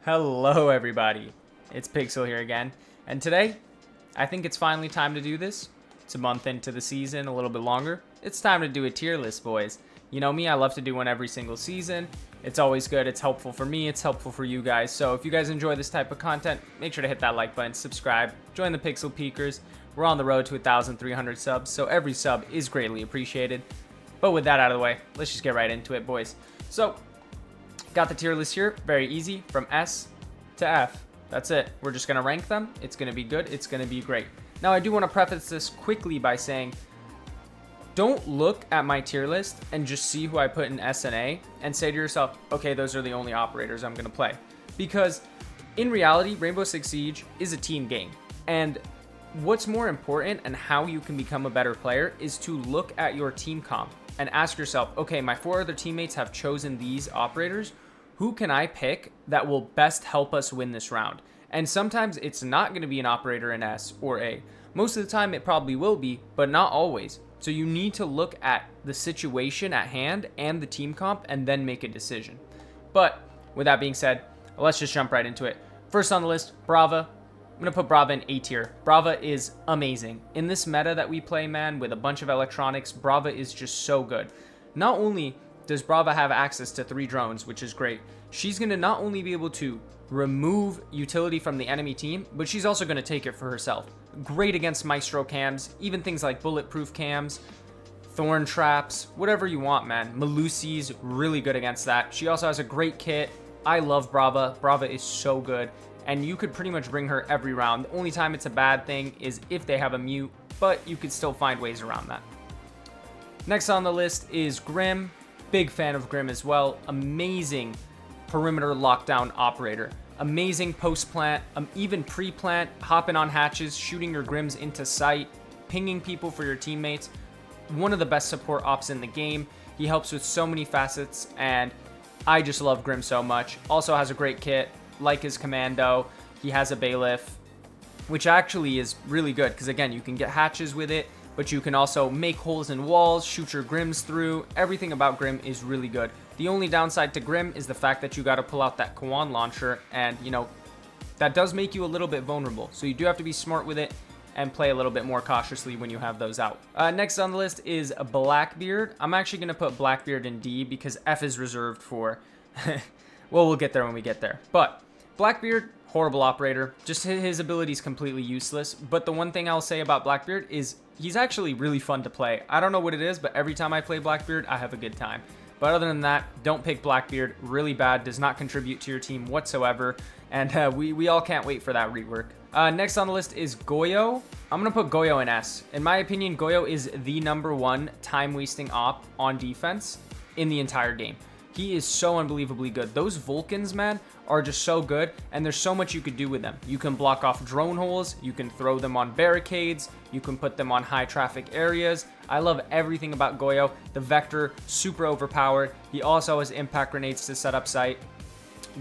Hello everybody, it's Pixel here again, and today, I think it's finally time to do this. It's a month into the season, a little bit longer. It's time to do a tier list, boys. You know me, I love to do one every single season. It's always good, it's helpful for me, it's helpful for you guys. So if you guys enjoy this type of content, make sure to hit that like button, subscribe, join the PixelPeekers. We're on the road to 1,300 subs, so every sub is greatly appreciated. But with that out of the way, let's just get right into it, boys. So, got the tier list here, very easy, from S to F. That's it. We're just going to rank them. It's going to be good. It's going to be great. Now, I do want to preface this quickly by saying, don't look at my tier list and just see who I put in S and A and say to yourself, okay, those are the only operators I'm going to play. Because in reality, Rainbow Six Siege is a team game. And what's more important and how you can become a better player is to look at your team comp and ask yourself, okay, my 4 other teammates have chosen these operators. Who can I pick that will best help us win this round? And sometimes it's not going to be an operator in S or A. Most of the time it probably will be, but not always. So you need to look at the situation at hand and the team comp and then make a decision. But with that being said, let's just jump right into it. First on the list, Brava. I'm going to put Brava in A tier. Brava is amazing. In this meta that we play, man, with a bunch of electronics, Brava is just so good. Not only does Brava have access to 3 drones, which is great, she's going to not only be able to remove utility from the enemy team, but she's also going to take it for herself. Great against Maestro cams, even things like bulletproof cams, thorn traps, whatever you want, man. Melusi's really good against that. She also has a great kit. I love Brava. Brava is so good, and you could pretty much bring her every round. The only time it's a bad thing is if they have a mute, but you could still find ways around that. Next on the list is Grim. Big fan of Grim as well. Amazing perimeter lockdown operator. Amazing post-plant, even pre-plant, hopping on hatches, shooting your Grims into sight, pinging people for your teammates. One of the best support ops in the game. He helps with so many facets, and I just love Grim so much. Also has a great kit, like his commando. He has a bailiff, which actually is really good, because again, you can get hatches with it, but you can also make holes in walls, shoot your Grims through. Everything about Grim is really good. The only downside to Grim is the fact that you got to pull out that Kawan launcher, and you know, that does make you a little bit vulnerable. So you do have to be smart with it and play a little bit more cautiously when you have those out. Next on the list is Blackbeard. I'm actually going to put Blackbeard in D because F is reserved for, well, we'll get there when we get there. But Blackbeard, horrible operator. Just his ability is completely useless. But the one thing I'll say about Blackbeard is he's actually really fun to play. I don't know what it is, but every time I play Blackbeard, I have a good time. But other than that, don't pick Blackbeard. Really bad, does not contribute to your team whatsoever. And we all can't wait for that rework. Next on the list is Goyo. I'm going to put Goyo in S. In my opinion, Goyo is the #1 time-wasting op on defense in the entire game. He is so unbelievably good. Those Vulcans, man, are just so good, and there's so much you could do with them. You can block off drone holes, you can throw them on barricades, you can put them on high traffic areas. I love everything about Goyo. The Vector, super overpowered. He also has impact grenades to set up site.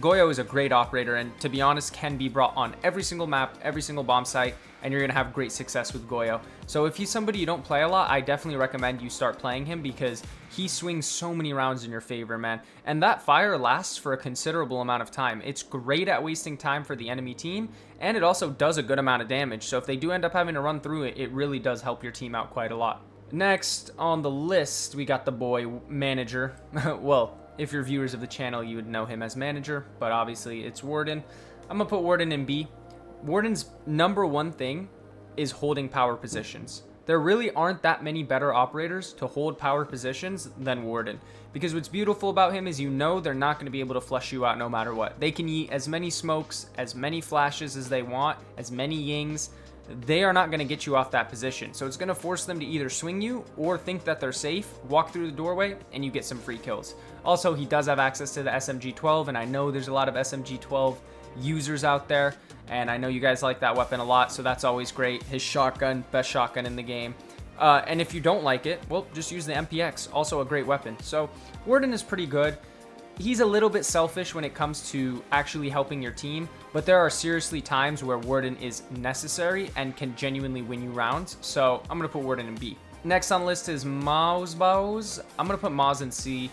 Goyo is a great operator, and to be honest, can be brought on every single map, every single bomb site, and you're going to have great success with Goyo. So if he's somebody you don't play a lot, I definitely recommend you start playing him because he swings so many rounds in your favor, man. And that fire lasts for a considerable amount of time. It's great at wasting time for the enemy team, and it also does a good amount of damage. So if they do end up having to run through it, it really does help your team out quite a lot. Next on the list, we got the boy Manager. Well, if you're viewers of the channel, you would know him as Manager, but obviously it's Warden. I'm going to put Warden in B. Warden's #1 thing is holding power positions. There really aren't that many better operators to hold power positions than Warden. Because what's beautiful about him is you know they're not going to be able to flush you out no matter what. They can eat as many smokes, as many flashes as they want, as many yings. They are not going to get you off that position. So it's going to force them to either swing you or think that they're safe, walk through the doorway, and you get some free kills. Also, he does have access to the SMG-12, and I know there's a lot of SMG-12 users out there, and I know you guys like that weapon a lot, so that's always great. His shotgun, best shotgun in the game. And if you don't like it, well, just use the MPX, also a great weapon. So Warden is pretty good. He's a little bit selfish when it comes to actually helping your team, but there are seriously times where Warden is necessary and can genuinely win you rounds, so I'm going to put Warden in B. Next on the list is Mausbaus. I'm going to put Maus in C.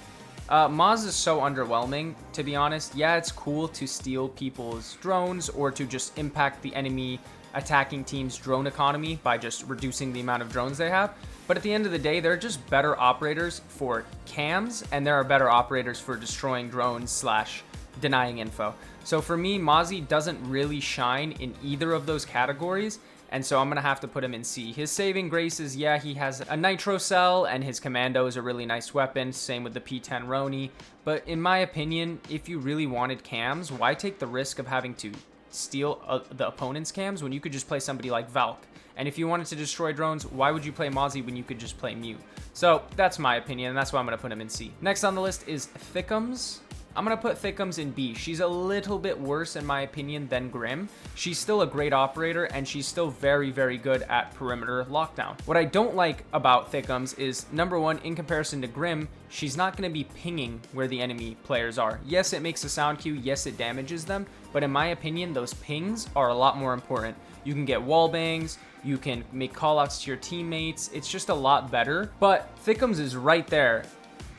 Maz is so underwhelming, to be honest. Yeah, it's cool to steal people's drones or to just impact the enemy attacking team's drone economy by just reducing the amount of drones they have. But at the end of the day, they're just better operators for cams, and there are better operators for destroying drones slash denying info. So for me, Mozzie doesn't really shine in either of those categories, and so I'm going to have to put him in C. His saving grace is, yeah, he has a nitro cell, and his commando is a really nice weapon, same with the P10 Roni. But in my opinion, if you really wanted cams, why take the risk of having to steal the opponent's cams when you could just play somebody like Valk? And if you wanted to destroy drones, why would you play Mozzie when you could just play Mew? So that's my opinion, and that's why I'm going to put him in C. Next on the list is Thickums. I'm going to put Thickums in B. She's a little bit worse, in my opinion, than Grim. She's still a great operator, and she's still very, very good at perimeter lockdown. What I don't like about Thickums is, number one, in comparison to Grim, she's not going to be pinging where the enemy players are. Yes, it makes a sound cue. Yes, it damages them. But in my opinion, those pings are a lot more important. You can get wall bangs. You can make callouts to your teammates. It's just a lot better. But Thickums is right there,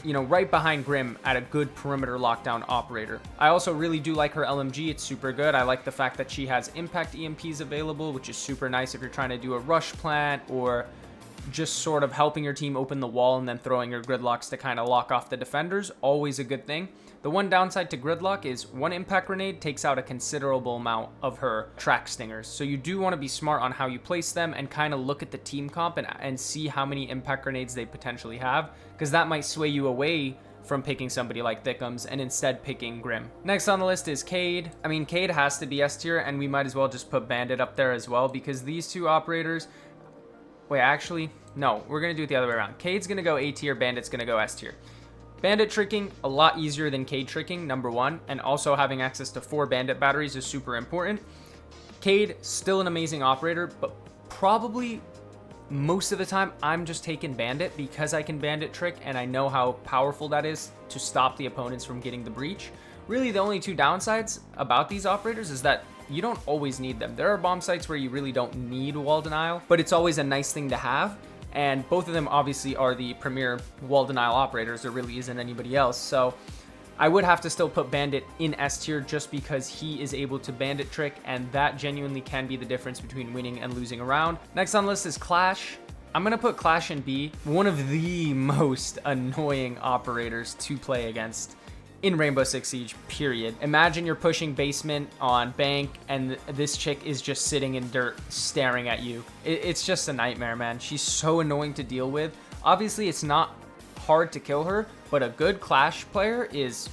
you know, right behind Grim at a good perimeter lockdown operator. I also really do like her LMG. It's super good. I like the fact that she has impact EMPs available, which is super nice if you're trying to do a rush plant or just sort of helping your team open the wall and then throwing your gridlocks to kind of lock off the defenders. Always a good thing. The one downside to gridlock is one impact grenade takes out a considerable amount of her track stingers. So you do want to be smart on how you place them and kind of look at the team comp and see how many impact grenades they potentially have, because that might sway you away from picking somebody like Thickums and instead picking Grim. Next on the list is Cade. I mean, Cade has to be S tier, and we might as well just put Bandit up there as well, because these two operators... Wait, actually, no, we're going to do it the other way around. Cade's going to go A tier, Bandit's going to go S tier. Bandit tricking, a lot easier than Cade tricking, number one, and also having access to 4 Bandit batteries is super important. Cade, still an amazing operator, but probably most of the time I'm just taking Bandit because I can Bandit trick and I know how powerful that is to stop the opponents from getting the breach. Really, the only two downsides about these operators is that you don't always need them. There are bomb sites where you really don't need wall denial, but it's always a nice thing to have. And both of them obviously are the premier wall denial operators. There really isn't anybody else. So I would have to still put Bandit in S tier just because he is able to Bandit trick, and that genuinely can be the difference between winning and losing a round. Next on the list is Clash. I'm going to put Clash in B. One of the most annoying operators to play against in Rainbow Six Siege, period. Imagine you're pushing basement on bank and this chick is just sitting in dirt staring at you. It's just a nightmare, man. She's so annoying to deal with. Obviously, it's not hard to kill her, but a good Clash player is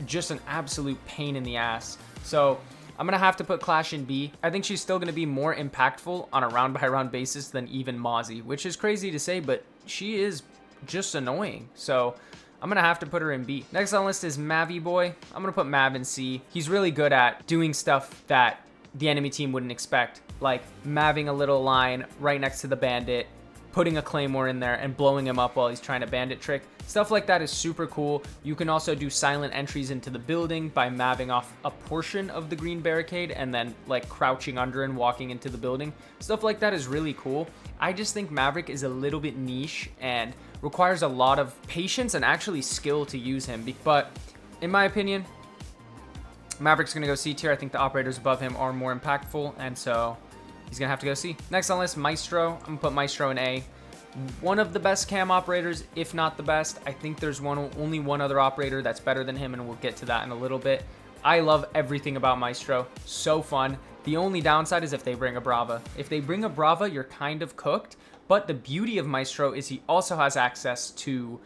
just an absolute pain in the ass. So I'm going to have to put Clash in B. I think she's still going to be more impactful on a round-by-round basis than even Mozzie, which is crazy to say, but she is just annoying. So I'm going to have to put her in B. Next on the list is Mavi Boy. I'm going to put Mav in C. He's really good at doing stuff that the enemy team wouldn't expect, like Maving a little line right next to the bandit, putting a claymore in there and blowing him up while he's trying to bandit trick. Stuff like that is super cool. You can also do silent entries into the building by Maving off a portion of the green barricade and then like crouching under and walking into the building. Stuff like that is really cool. I just think Maverick is a little bit niche and requires a lot of patience and actually skill to use him. But in my opinion, Maverick's going to go C tier. I think the operators above him are more impactful, and so he's going to have to go C. Next on the list, Maestro. I'm going to put Maestro in A. One of the best cam operators, if not the best. I think there's only one other operator that's better than him, and we'll get to that in a little bit. I love everything about Maestro. So fun. The only downside is if they bring a Brava. If they bring a Brava, you're kind of cooked. But the beauty of Maestro is he also has access to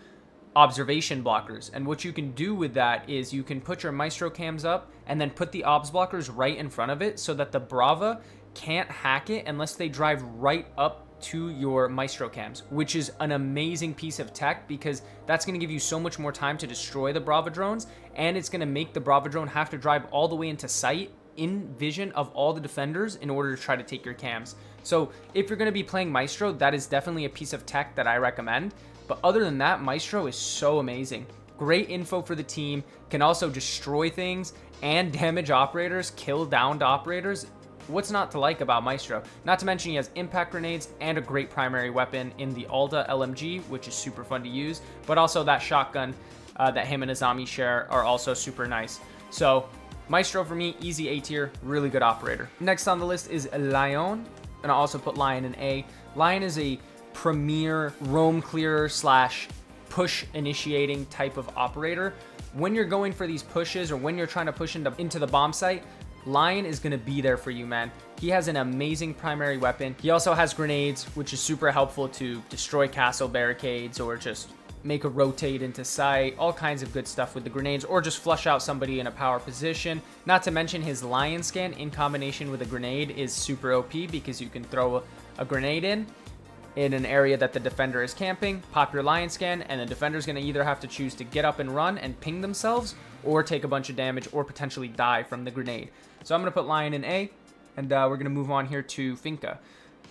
observation blockers. And what you can do with that is you can put your Maestro cams up and then put the obs blockers right in front of it so that the Brava can't hack it unless they drive right up to your Maestro cams, which is an amazing piece of tech because that's going to give you so much more time to destroy the Brava drones, and it's going to make the Brava drone have to drive all the way into sight in vision of all the defenders in order to try to take your cams. So if you're going to be playing Maestro, that is definitely a piece of tech that I recommend. But other than that, Maestro is so amazing. Great info for the team, can also destroy things and damage operators, kill downed operators. What's not to like about Maestro? Not to mention he has impact grenades and a great primary weapon in the Alda LMG, which is super fun to use, but also that shotgun. that him and Azami share are also super nice. So Maestro for me, easy A tier, really good operator. Next on the list is Lion, and I also put Lion in A. Lion is a premier roam clearer slash push initiating type of operator. When you're going for these pushes or when you're trying to push into the bomb site, Lion is going to be there for you, man. He has an amazing primary weapon. He also has grenades, which is super helpful to destroy castle barricades or just make a rotate into sight, all kinds of good stuff with the grenades, or just flush out somebody in a power position. Not to mention his Lion scan in combination with a grenade is super OP because you can throw a grenade in an area that the defender is camping, pop your Lion scan, and the defender's going to either have to choose to get up and run and ping themselves or take a bunch of damage or potentially die from the grenade. So I'm going to put Lion in A, and we're going to move on here to Finka.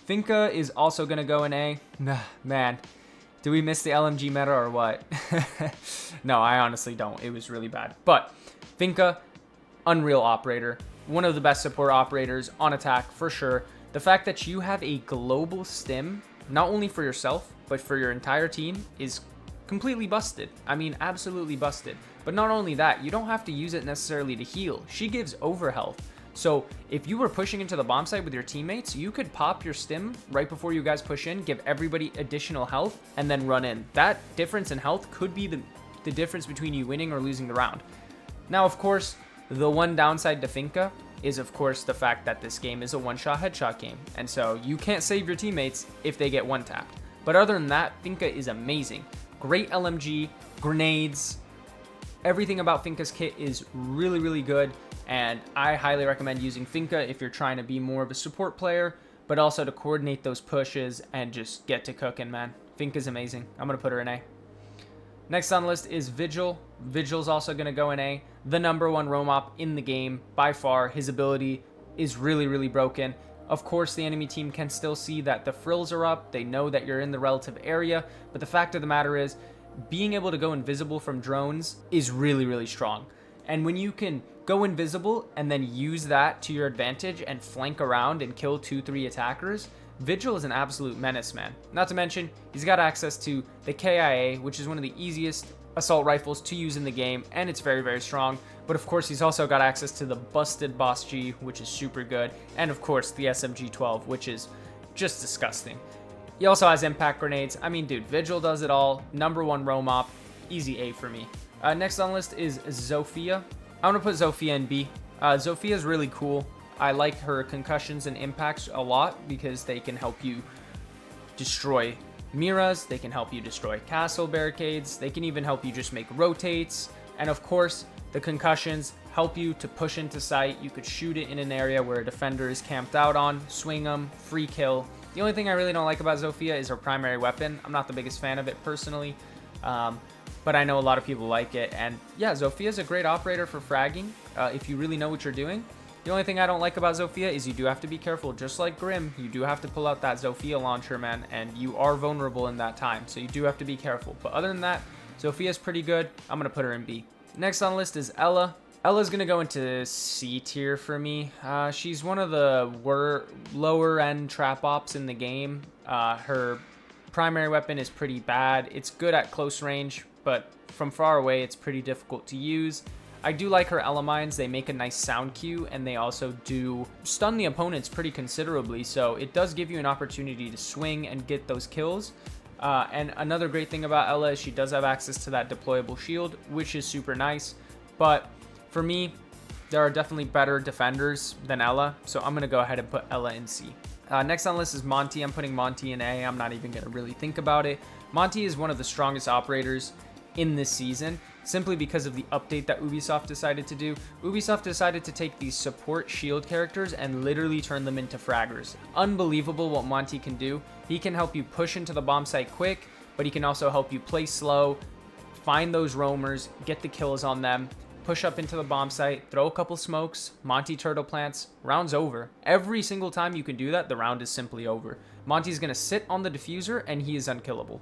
Finka is also going to go in A. Man, do we miss the LMG meta or what? No, I honestly don't. It was really bad. But Finka, unreal operator. One of the best support operators on attack for sure. The fact that you have a global stim, not only for yourself, but for your entire team is completely busted. I mean, absolutely busted. But not only that, you don't have to use it necessarily to heal. She gives overhealth. So if you were pushing into the bomb site with your teammates, you could pop your stim right before you guys push in, give everybody additional health, and then run in. That difference in health could be the difference between you winning or losing the round. Now, of course, the one downside to Finka is, of course, the fact that this game is a one-shot headshot game. And so you can't save your teammates if they get one-tapped. But other than that, Finka is amazing. Great LMG, grenades, everything about Finka's kit is really, really good. And I highly recommend using Finka if you're trying to be more of a support player, but also to coordinate those pushes and just get to cooking, man. Finka's amazing. I'm going to put her in A. Next on the list is Vigil. Vigil's also going to go in A. The #1 roam op in the game by far. His ability is really, really broken. Of course, the enemy team can still see that the frills are up. They know that you're in the relative area. But the fact of the matter is, being able to go invisible from drones is really, really strong. And when you can go invisible and then use that to your advantage and flank around and kill 2-3 attackers, Vigil is an absolute menace, man. Not to mention, he's got access to the KIA, which is one of the easiest assault rifles to use in the game, and it's very, very strong. But of course, he's also got access to the busted Boss G, which is super good, and of course, the SMG-12, which is just disgusting. He also has impact grenades. I mean, dude, Vigil does it all. #1 roam op, easy A for me. Next on the list is Zofia. I'm gonna put Zofia in B. Zofia is really cool. I like her concussions and impacts a lot because they can help you destroy Miras, they can help you destroy castle barricades, they can even help you just make rotates, and of course, the concussions help you to push into sight. You could shoot it in an area where a defender is camped out on, swing them, free kill. The only thing I really don't like about Zofia is her primary weapon. I'm not the biggest fan of it personally, but I know a lot of people like it, and yeah, Zofia is a great operator for fragging if you really know what you're doing. The only thing I don't like about Zofia is you do have to be careful. Just like Grim, you do have to pull out that Zofia launcher, man, and you are vulnerable in that time, so you do have to be careful. But other than that, Zofia's pretty good. I'm going to put her in B. Next on the list is Ella. Ella's going to go into C tier for me. She's one of the lower-end trap ops in the game. Her primary weapon is pretty bad. It's good at close range, but from far away, it's pretty difficult to use. I do like her Ella mines. They make a nice sound cue, and they also do stun the opponents pretty considerably, so it does give you an opportunity to swing and get those kills. And another great thing about Ella is she does have access to that deployable shield, which is super nice. But for me, there are definitely better defenders than Ella, so I'm going to go ahead and put Ella in C. Next on the list is Monty. I'm putting Monty in A. I'm not even going to really think about it. Monty is one of the strongest operators in this season, simply because of the update that Ubisoft decided to do. Ubisoft decided to take these support shield characters and literally turn them into fraggers. Unbelievable what Monty can do. He can help you push into the bomb site quick, but he can also help you play slow, find those roamers, get the kills on them, push up into the bomb site, throw a couple smokes, Monty turtle plants, round's over. Every single time you can do that, the round is simply over. Monty's gonna sit on the diffuser and he is unkillable.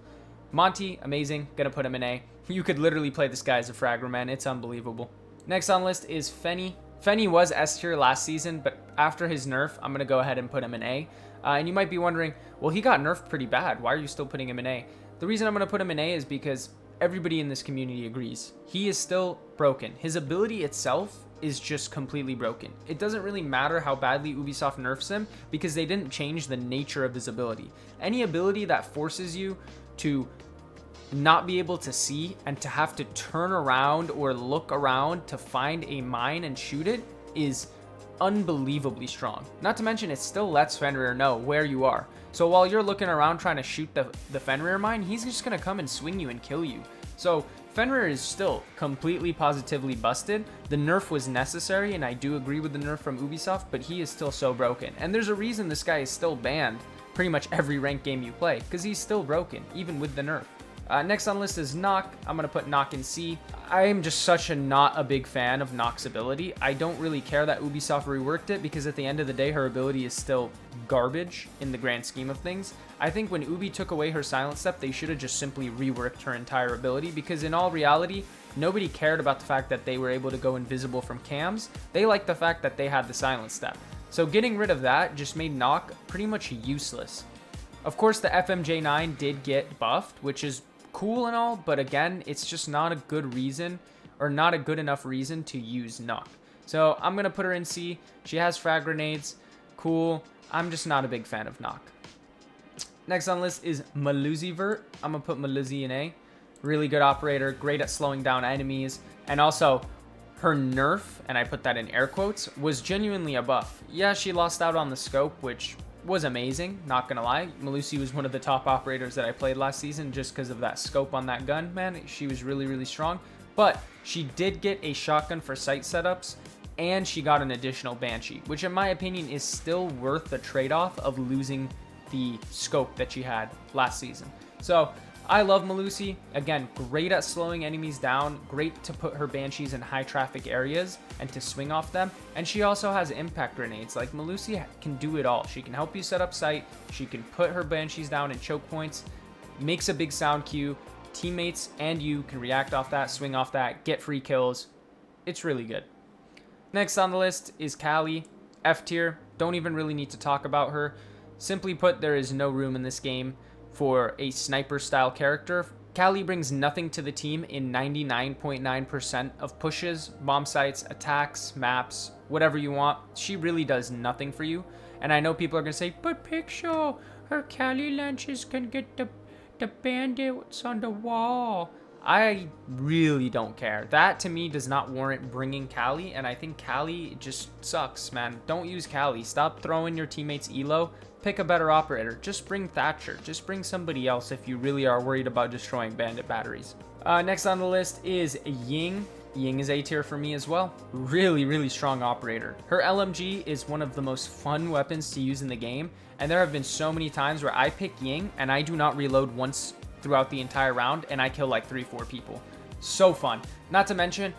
Monty, amazing, gonna put him in A. You could literally play this guy as a fragger, man. It's unbelievable. Next on the list is Fenny. Fenny was S tier last season, but after his nerf, I'm going to go ahead and put him in A. And you might be wondering, well, he got nerfed pretty bad. Why are you still putting him in A? The reason I'm going to put him in A is because everybody in this community agrees. He is still broken. His ability itself is just completely broken. It doesn't really matter how badly Ubisoft nerfs him because they didn't change the nature of his ability. Any ability that forces you to not be able to see and to have to turn around or look around to find a mine and shoot it is unbelievably strong. Not to mention it still lets Fenrir know where you are. So while you're looking around trying to shoot the Fenrir mine, he's just going to come and swing you and kill you. So Fenrir is still completely positively busted. The nerf was necessary, and I do agree with the nerf from Ubisoft, but he is still so broken. And there's a reason this guy is still banned pretty much every ranked game you play, because he's still broken, even with the nerf. Next on the list is Nock. I'm going to put Nock in C. I am just not a big fan of Nock's ability. I don't really care that Ubisoft reworked it because at the end of the day, her ability is still garbage in the grand scheme of things. I think when Ubi took away her silent step, they should have just simply reworked her entire ability because in all reality, nobody cared about the fact that they were able to go invisible from cams. They liked the fact that they had the silent step. So getting rid of that just made Nock pretty much useless. Of course, the FMJ9 did get buffed, which is cool and all, but again, it's just not a good reason or not a good enough reason to use Nock. So I'm going to put her in C. She has frag grenades. Cool. I'm just not a big fan of Nock. Next on the list is Maluzivert. I'm going to put Maluzi in A. Really good operator, great at slowing down enemies, and also her nerf, and I put that in air quotes, was genuinely a buff. Yeah, she lost out on the scope, which was amazing, not gonna lie. Malusi was one of the top operators that I played last season just because of that scope on that gun, man. She was really, really strong. But she did get a shotgun for sight setups, and she got an additional Banshee, which in my opinion is still worth the trade-off of losing the scope that she had last season. So I love Malusi. Again, great at slowing enemies down, great to put her Banshees in high traffic areas and to swing off them. And she also has impact grenades. Like, Malusi can do it all. She can help you set up sight, she can put her Banshees down in choke points, makes a big sound cue, teammates and you can react off that, swing off that, get free kills. It's really good. Next on the list is Callie, F tier. Don't even really need to talk about her. Simply put, there is no room in this game for a sniper style character. Callie brings nothing to the team in 99.9% of pushes, bomb sites, attacks, maps, whatever you want. She really does nothing for you. And I know people are going to say, but Pixel, her Callie launches can get the bandits on the wall. I really don't care. That to me does not warrant bringing Callie, and I think Callie just sucks, man. Don't use Callie. Stop throwing your teammates elo. Pick a better operator. Just bring Thatcher. Just bring somebody else if you really are worried about destroying bandit batteries. Next on the list is Ying. Ying is A tier for me as well. Really, really strong operator. Her LMG is one of the most fun weapons to use in the game, and there have been so many times where I pick Ying and I do not reload once throughout the entire round and I kill like 3-4 people. So fun. Not to mention,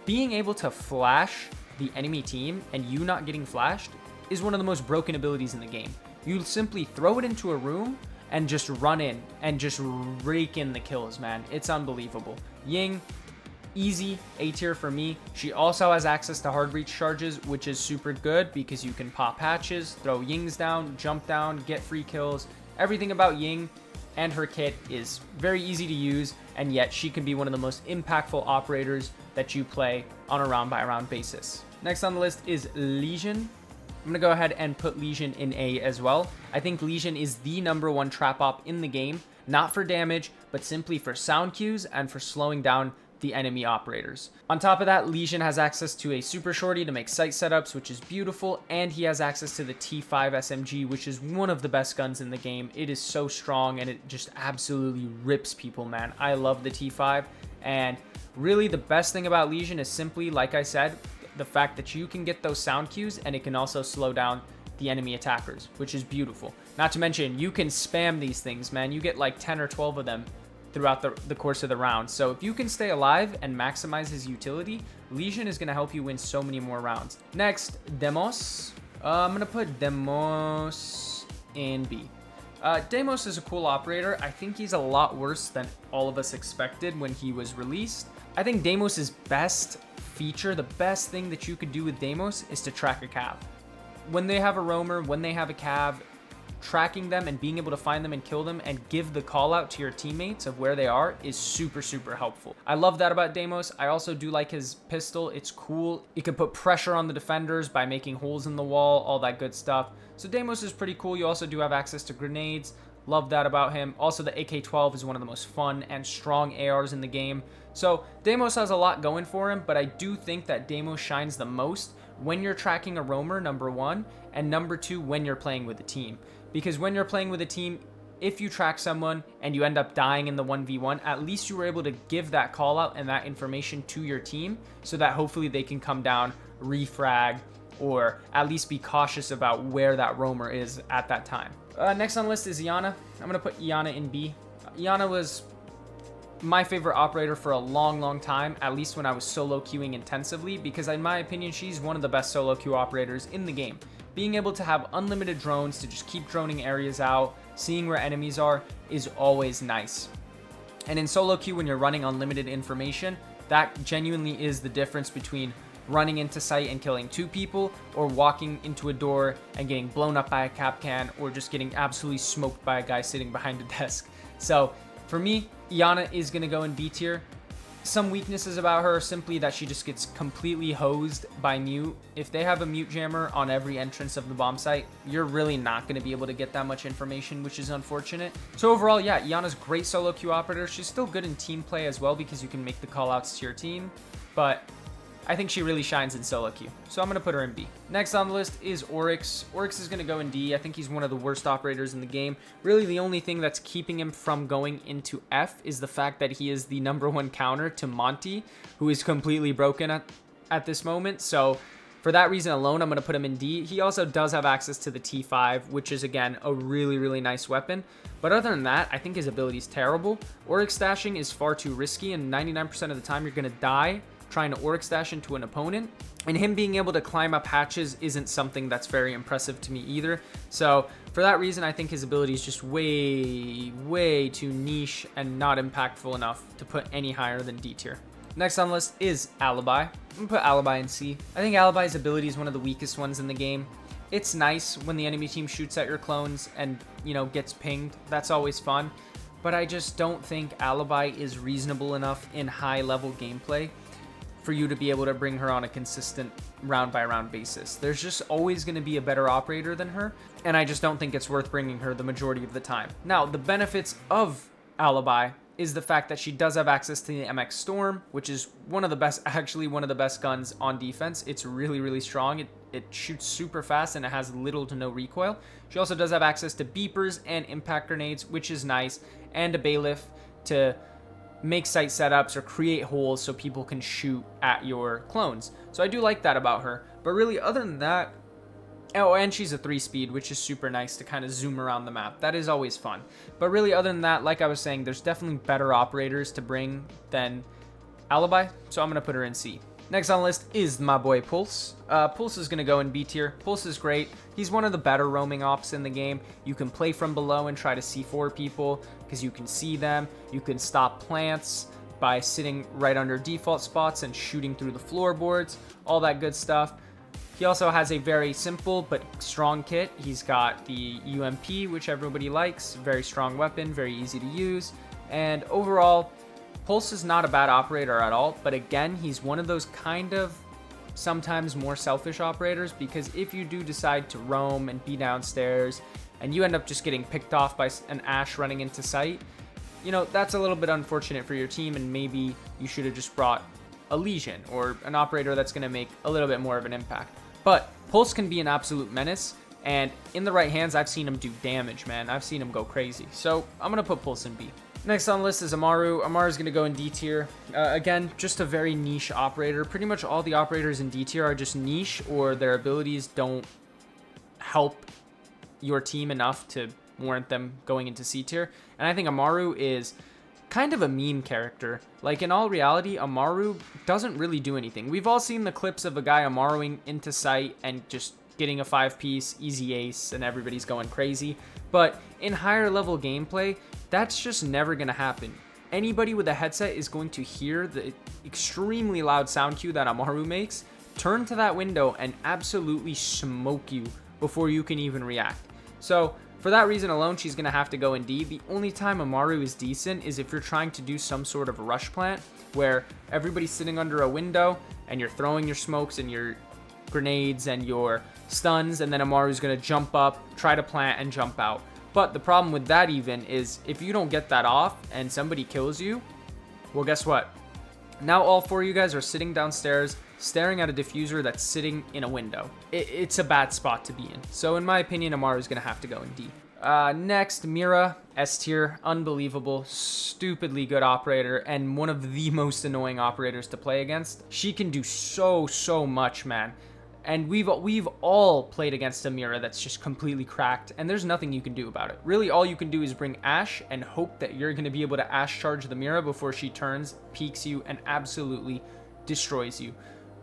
being able to flash the enemy team and you not getting flashed is one of the most broken abilities in the game. You simply throw it into a room and just run in and just rake in the kills, man. It's unbelievable. Ying, easy A tier for me. She also has access to hard reach charges, which is super good because you can pop hatches, throw Yings down, jump down, get free kills. Everything about Ying and her kit is very easy to use, and yet she can be one of the most impactful operators that you play on a round by round basis. Next on the list is Legion. I'm going to go ahead and put Legion in A as well. I think Legion is the #1 trap op in the game, not for damage, but simply for sound cues and for slowing down the enemy operators. On top of that, Legion has access to a super shorty to make sight setups, which is beautiful, and he has access to the T5 SMG, which is one of the best guns in the game. It is so strong and it just absolutely rips people, man. I love the T5, and really the best thing about Legion is simply, like I said, the fact that you can get those sound cues and it can also slow down the enemy attackers, which is beautiful. Not to mention, you can spam these things, man. You get like 10 or 12 of them throughout the course of the round. So if you can stay alive and maximize his utility, Legion is going to help you win so many more rounds. Next, Demos. I'm going to put Demos in B. Demos is a cool operator. I think he's a lot worse than all of us expected when he was released. I think Demos' best feature, the best thing that you could do with Demos is to track a cav. When they have a roamer, when they have a cav, tracking them and being able to find them and kill them and give the call out to your teammates of where they are is super, super helpful. I love that about Deimos. I also do like his pistol. It's cool. It can put pressure on the defenders by making holes in the wall, all that good stuff. So Deimos is pretty cool. You also do have access to grenades. Love that about him. Also, the AK-12 is one of the most fun and strong ARs in the game. So Deimos has a lot going for him, but I do think that Deimos shines the most when you're tracking a roamer, number one, and number two, when you're playing with a team. Because when you're playing with a team, if you track someone and you end up dying in the 1v1, at least you were able to give that call out and that information to your team so that hopefully they can come down, refrag, or at least be cautious about where that roamer is at that time. Next on the list is Iana. I'm going to put Iana in B. Iana was my favorite operator for a long, long time, at least when I was solo queuing intensively, because in my opinion, she's one of the best solo queue operators in the game. Being able to have unlimited drones to just keep droning areas out, seeing where enemies are, is always nice. And in solo queue, when you're running unlimited information, that genuinely is the difference between running into sight and killing 2 people, or walking into a door and getting blown up by a cap can, or just getting absolutely smoked by a guy sitting behind a desk. So for me, Iana is going to go in B tier. Some weaknesses about her are simply that she just gets completely hosed by mute. If they have a mute jammer on every entrance of the bomb site, you're really not going to be able to get that much information, which is unfortunate. So overall, yeah, Iana's great solo queue operator. She's still good in team play as well because you can make the call outs to your team, but I think she really shines in solo queue, so I'm going to put her in B. Next on the list is Oryx. Oryx is going to go in D. I think he's one of the worst operators in the game. Really, the only thing that's keeping him from going into F is the fact that he is the #1 counter to Monty, who is completely broken at this moment. So for that reason alone, I'm going to put him in D. He also does have access to the T5, which is, again, a really, really nice weapon. But other than that, I think his ability is terrible. Oryx stashing is far too risky, and 99% of the time you're going to die trying to Oryx dash into an opponent, and him being able to climb up hatches isn't something that's very impressive to me either. So for that reason, I think his ability is just way too niche and not impactful enough to put any higher than D tier. Next on the list is Alibi. I'm gonna put Alibi in C. I think Alibi's ability is one of the weakest ones in the game. It's nice when the enemy team shoots at your clones and, you know, gets pinged. That's always fun. But I just don't think Alibi is reasonable enough in high level gameplay for you to be able to bring her on a consistent round-by-round basis. There's just always going to be a better operator than her, and I just don't think it's worth bringing her the majority of the time. Now, the benefits of Alibi is the fact that she does have access to the MX Storm, which is one of the best, actually one of the best guns on defense. It's really, really strong. It shoots super fast, and it has little to no recoil. She also does have access to beepers and impact grenades, which is nice, and a bailiff to make site setups or create holes so people can shoot at your clones. So I do like that about her. But really, other than that, oh, and she's a 3-speed, which is super nice to kind of zoom around the map. That is always fun. But really, other than that, like I was saying, there's definitely better operators to bring than Alibi, so I'm going to put her in C. Next on the list is my boy Pulse. Pulse is going to go in B tier. Pulse is great. He's one of the better roaming ops in the game. You can play from below and try to C4 people because you can see them. You can stop plants by sitting right under default spots and shooting through the floorboards, all that good stuff. He also has a very simple but strong kit. He's got the UMP, which everybody likes. Very strong weapon, very easy to use. And overall, Pulse is not a bad operator at all, but again, he's one of those kind of sometimes more selfish operators, because if you do decide to roam and be downstairs and you end up just getting picked off by an Ash running into sight, you know, that's a little bit unfortunate for your team, and maybe you should have just brought a Legion or an operator that's going to make a little bit more of an impact. But Pulse can be an absolute menace, and in the right hands, I've seen him do damage, man. I've seen him go crazy. So I'm going to put Pulse in B. Next on the list is Amaru. Amaru's going to go in D tier. Again, just a very niche operator. Pretty much all the operators in D tier are just niche, or their abilities don't help your team enough to warrant them going into C tier. And I think Amaru is kind of a meme character. Like, in all reality, Amaru doesn't really do anything. We've all seen the clips of a guy Amaruing into sight and just getting a 5-piece, easy ace, and everybody's going crazy. But in higher level gameplay, that's just never going to happen. Anybody with a headset is going to hear the extremely loud sound cue that Amaru makes, turn to that window, and absolutely smoke you before you can even react. So For that reason alone, she's going to have to go in D. The only time Amaru is decent is if you're trying to do some sort of rush plant where everybody's sitting under a window and you're throwing your smokes and your grenades and your stuns, and then Amaru's going to jump up, try to plant, and jump out. But the problem with that even is if you don't get that off and somebody kills you, well, guess what? Now all 4 of you guys are sitting downstairs staring at a diffuser that's sitting in a window. It's a bad spot to be in. So in my opinion, Amaru's going to have to go in D. Next, Mira, S tier, unbelievable, stupidly good operator, and one of the most annoying operators to play against. She can do so much, man. And we've all played against a Mira that's just completely cracked, and there's nothing you can do about it. Really, all you can do is bring Ashe and hope that you're going to be able to Ashe charge the Mira before she turns, peeks you, and absolutely destroys you.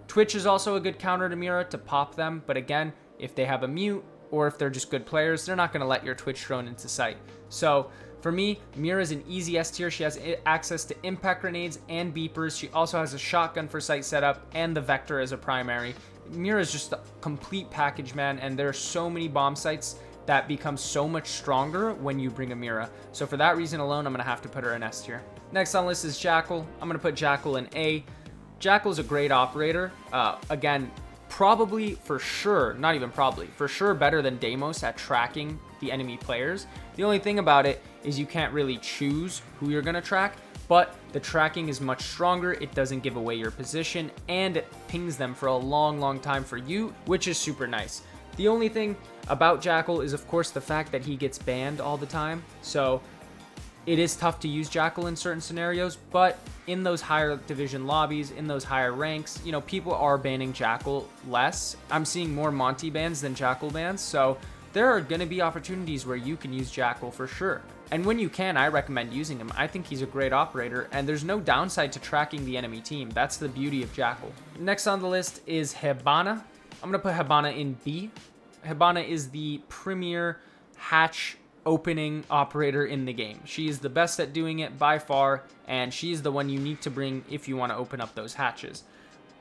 Twitch is also a good counter to Mira to pop them, but again, if they have a mute, or if they're just good players, they're not going to let your Twitch drone into sight. So for me, Mira is an easy S tier. She has access to impact grenades and beepers. She also has a shotgun for sight setup and the Vector as a primary. Mira is just a complete package, man, and there are so many bomb sites that become so much stronger when you bring a Mira. So for that reason alone, I'm going to have to put her in S tier. Next on the list is Jackal. I'm going to put Jackal in A. Jackal's a great operator. Again, probably, for sure, not even probably, for sure better than Deimos at tracking the enemy players. The only thing about it is you can't really choose who you're going to track, but the tracking is much stronger. It doesn't give away your position, and it pings them for a long time for you, which is super nice. The only thing about Jackal is, of course, the fact that he gets banned all the time. So it is tough to use Jackal in certain scenarios, but in those higher division lobbies, in those higher ranks, you know, people are banning Jackal less. I'm seeing more Monty bans than Jackal bans, so there are going to be opportunities where you can use Jackal for sure. And when you can, I recommend using him. I think he's a great operator, and there's no downside to tracking the enemy team. That's the beauty of Jackal. Next on the list is Hibana. I'm going to put Hibana in B. Hibana is the premier hatch opening operator in the game. She is the best at doing it by far, and she's the one you need to bring if you want to open up those hatches.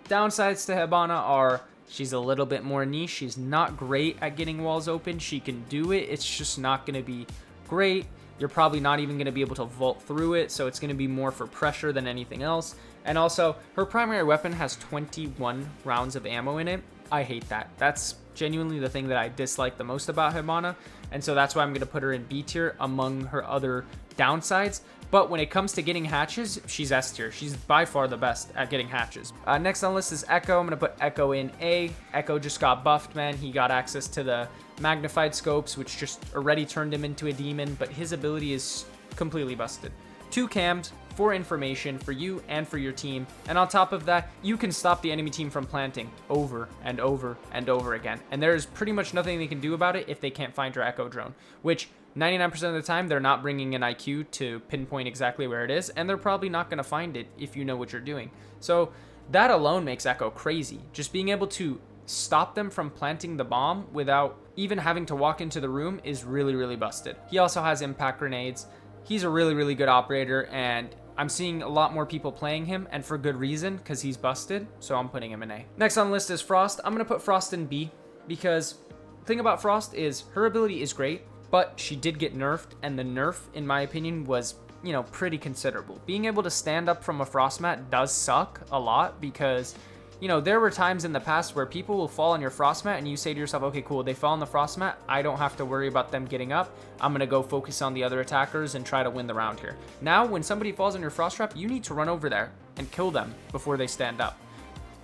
Downsides to Hibana are she's a little bit more niche. She's not great at getting walls open. She can do it. It's just not going to be great. You're probably not even going to be able to vault through it, so it's going to be more for pressure than anything else. And also, her primary weapon has 21 rounds of ammo in it. I hate that. That's genuinely the thing that I dislike the most about Hibana, and so that's why I'm going to put her in B tier among her other downsides. But when it comes to getting hatches, she's S tier. She's by far the best at getting hatches. Next on the list is Echo. I'm going to put Echo in A. Echo just got buffed, man. He got access to the magnified scopes, which just already turned him into a demon, but his ability is completely busted. 2 cams, 4 information for you and for your team, and on top of that, you can stop the enemy team from planting over and over and over again, and there's pretty much nothing they can do about it if they can't find your Echo drone, which 99% of the time they're not bringing an IQ to pinpoint exactly where it is, and they're probably not going to find it if you know what you're doing. So that alone makes Echo crazy. Just being able to stop them from planting the bomb without even having to walk into the room is really busted. He also has impact grenades. He's a really good operator, and I'm seeing a lot more people playing him, and for good reason, because he's busted, so I'm putting him in A. Next on the list is Frost. I'm going to put Frost in B, because the thing about Frost is her ability is great, but she did get nerfed, and the nerf, in my opinion, was, you know, pretty considerable. Being able to stand up from a frost mat does suck a lot, because you know, there were times in the past where people will fall on your frost mat and you say to yourself, okay, cool, they fall on the frost mat. I don't have to worry about them getting up. I'm going to go focus on the other attackers and try to win the round here. Now, when somebody falls on your frost trap, you need to run over there and kill them before they stand up.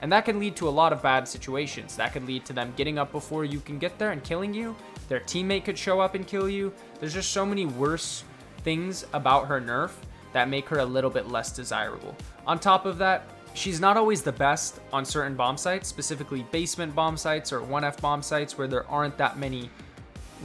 And that can lead to a lot of bad situations. That could lead to them getting up before you can get there and killing you. Their teammate could show up and kill you. There's just so many worse things about her nerf that make her a little bit less desirable. On top of that, she's not always the best on certain bomb sites, specifically basement bomb sites or 1F bomb sites where there aren't that many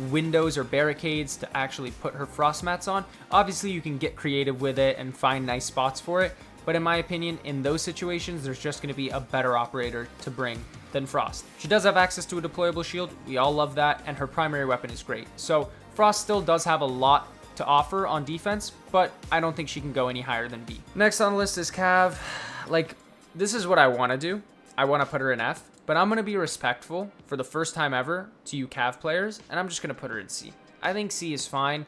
windows or barricades to actually put her frost mats on. Obviously, you can get creative with it and find nice spots for it, but in my opinion, in those situations, there's just going to be a better operator to bring than Frost. She does have access to a deployable shield. We all love that, and her primary weapon is great. So Frost still does have a lot to offer on defense, but I don't think she can go any higher than B. Next on the list is Cav. Like, this is what I want to do. I want to put her in F, but I'm going to be respectful for the first time ever to you Cav players, and I'm just going to put her in C. I think C is fine.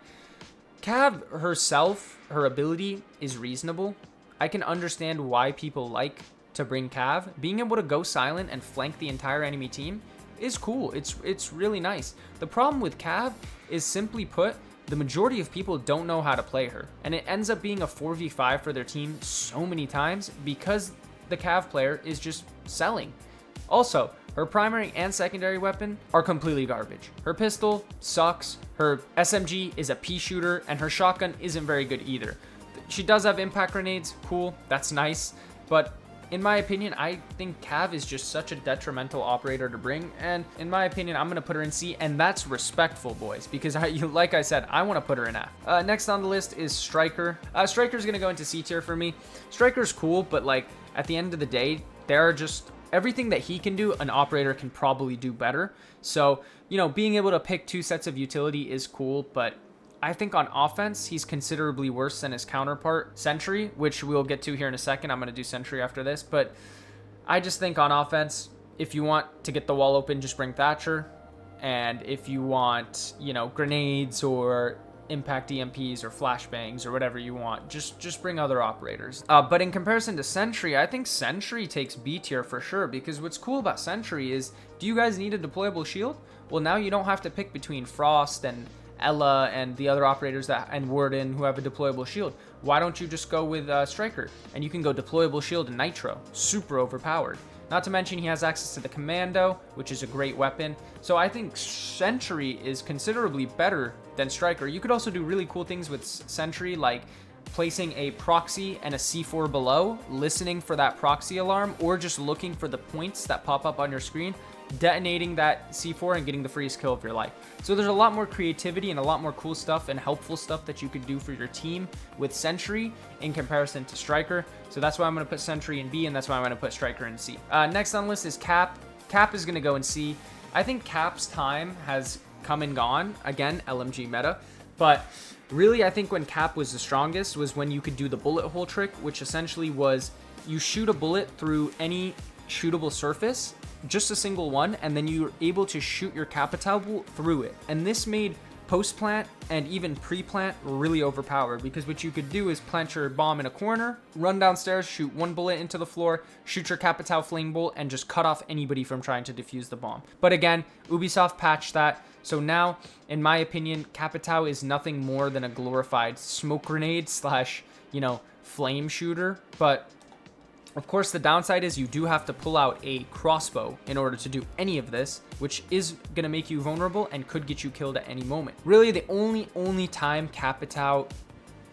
Cav herself, her ability is reasonable. I can understand why people like to bring Cav. Being able to go silent and flank the entire enemy team is cool. It's really nice. The problem with Cav is, simply put, the majority of people don't know how to play her, and it ends up being a 4v5 for their team so many times because the Cav player is just selling. Also, her primary and secondary weapon are completely garbage. Her pistol sucks, her SMG is a pea shooter, and her shotgun isn't very good either. She does have impact grenades, cool, that's nice, but in my opinion, I think Cav is just such a detrimental operator to bring, and in my opinion, I'm going to put her in C, and that's respectful, boys, because like I said, I want to put her in F. Next on the list is Striker. Striker's going to go into C tier for me. Striker's cool, but like at the end of the day, there are just everything that he can do, an operator can probably do better. So, you know, being able to pick 2 sets of utility is cool, but I think on offense, he's considerably worse than his counterpart, Sentry, which we'll get to here in a second. I'm going to do Sentry after this, but I just think on offense, if you want to get the wall open, just bring Thatcher. And if you want, you know, grenades or impact EMPs or flashbangs or whatever you want, just bring other operators. But in comparison to Sentry, I think Sentry takes B tier for sure, because what's cool about Sentry is, do you guys need a deployable shield? Well, now you don't have to pick between Frost and Ella and the other operators and Warden who have a deployable shield. Why don't you just go with Striker, and you can go deployable shield and Nitro, super overpowered. Not to mention he has access to the Commando, which is a great weapon. So I think Sentry is considerably better than Striker. You could also do really cool things with Sentry, like placing a proxy and a C4 below, listening for that proxy alarm, or just looking for the points that pop up on your screen, detonating that C4 and getting the freest kill of your life. So there's a lot more creativity and a lot more cool stuff and helpful stuff that you could do for your team with Sentry in comparison to Striker. So that's why I'm going to put Sentry in B, and that's why I'm going to put Striker in C. Next on the list is Cap. Cap is going to go in C. I think Cap's time has come and gone. Again, LMG meta. But really, I think when Cap was the strongest was when you could do the bullet hole trick, which essentially was you shoot a bullet through any shootable surface, just a single one, and then you're able to shoot your Capital through it. And this made post-plant and even pre-plant really overpowered, because what you could do is plant your bomb in a corner, run downstairs, shoot one bullet into the floor, shoot your Capital flame bolt, and just cut off anybody from trying to defuse the bomb. But again, Ubisoft patched that, so now, in my opinion, Capital is nothing more than a glorified smoke grenade slash, you know, flame shooter. But of course, the downside is you do have to pull out a crossbow in order to do any of this, which is going to make you vulnerable and could get you killed at any moment. Really, the only time Capital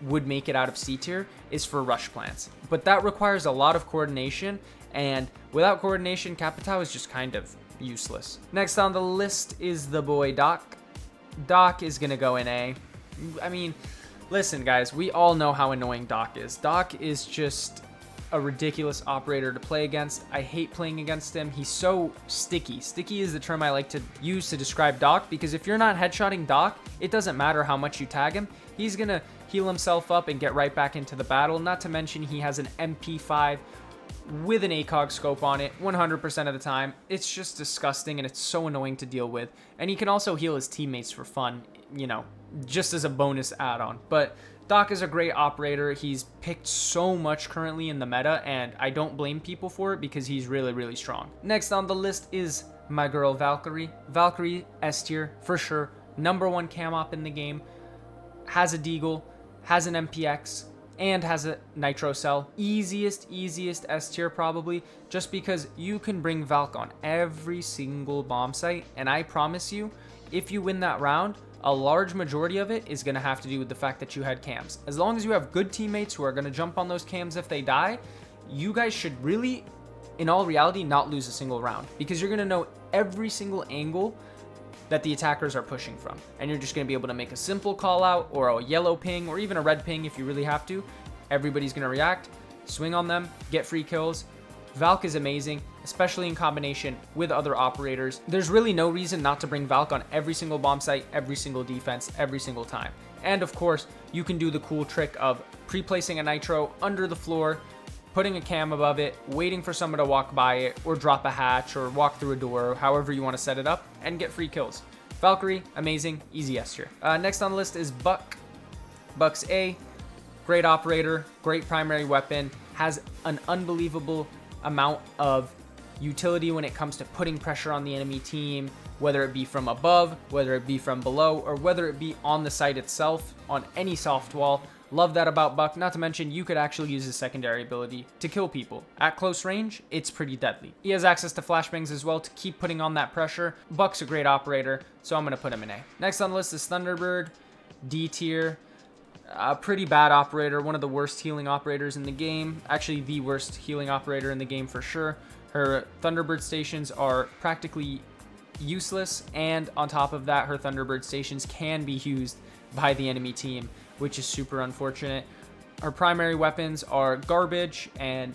would make it out of C tier is for rush plants. But that requires a lot of coordination, and without coordination, Capital is just kind of useless. Next on the list is the boy Doc. Doc is going to go in A. I mean, listen, guys, we all know how annoying Doc is. Doc is just a ridiculous operator to play against. I hate playing against him. He's so sticky. Sticky is the term I like to use to describe Doc, because if you're not headshotting Doc, it doesn't matter how much you tag him. He's gonna heal himself up and get right back into the battle. Not to mention he has an MP5 with an ACOG scope on it 100% of the time. It's just disgusting, and it's so annoying to deal with. And he can also heal his teammates for fun, you know, just as a bonus add-on. But Doc is a great operator. He's picked so much currently in the meta, and I don't blame people for it because he's really, really strong. Next on the list is my girl Valkyrie. Valkyrie S tier for sure. #1 cam op in the game. Has a deagle, has an MPX, and has a nitro cell. Easiest S tier probably, just because you can bring Valk on every single bomb site, and I promise you, if you win that round, a large majority of it is going to have to do with the fact that you had cams. As long as you have good teammates who are going to jump on those cams if they die, you guys should really, in all reality, not lose a single round, because you're going to know every single angle that the attackers are pushing from, and you're just going to be able to make a simple call out or a yellow ping or even a red ping if you really have to. Everybody's going to react, swing on them, get free kills. Valk is amazing, especially in combination with other operators. There's really no reason not to bring Valk on every single bomb site, every single defense, every single time. And of course, you can do the cool trick of pre-placing a nitro under the floor, putting a cam above it, waiting for someone to walk by it, or drop a hatch, or walk through a door, however you want to set it up, and get free kills. Valkyrie, amazing, easy S tier. Next on the list is Buck. Buck's A, great operator, great primary weapon, has an unbelievable amount of utility when it comes to putting pressure on the enemy team, whether it be from above, whether it be from below, or whether it be on the site itself, on any soft wall. Love that about Buck. Not to mention, you could actually use his secondary ability to kill people. At close range, it's pretty deadly. He has access to flashbangs as well to keep putting on that pressure. Buck's a great operator, so I'm going to put him in A. Next on the list is Thunderbird, D tier. A pretty bad operator, one of the worst healing operators in the game. Actually, the worst healing operator in the game for sure. Her Thunderbird stations are practically useless, and on top of that, her Thunderbird stations can be used by the enemy team, which is super unfortunate. Her primary weapons are garbage, and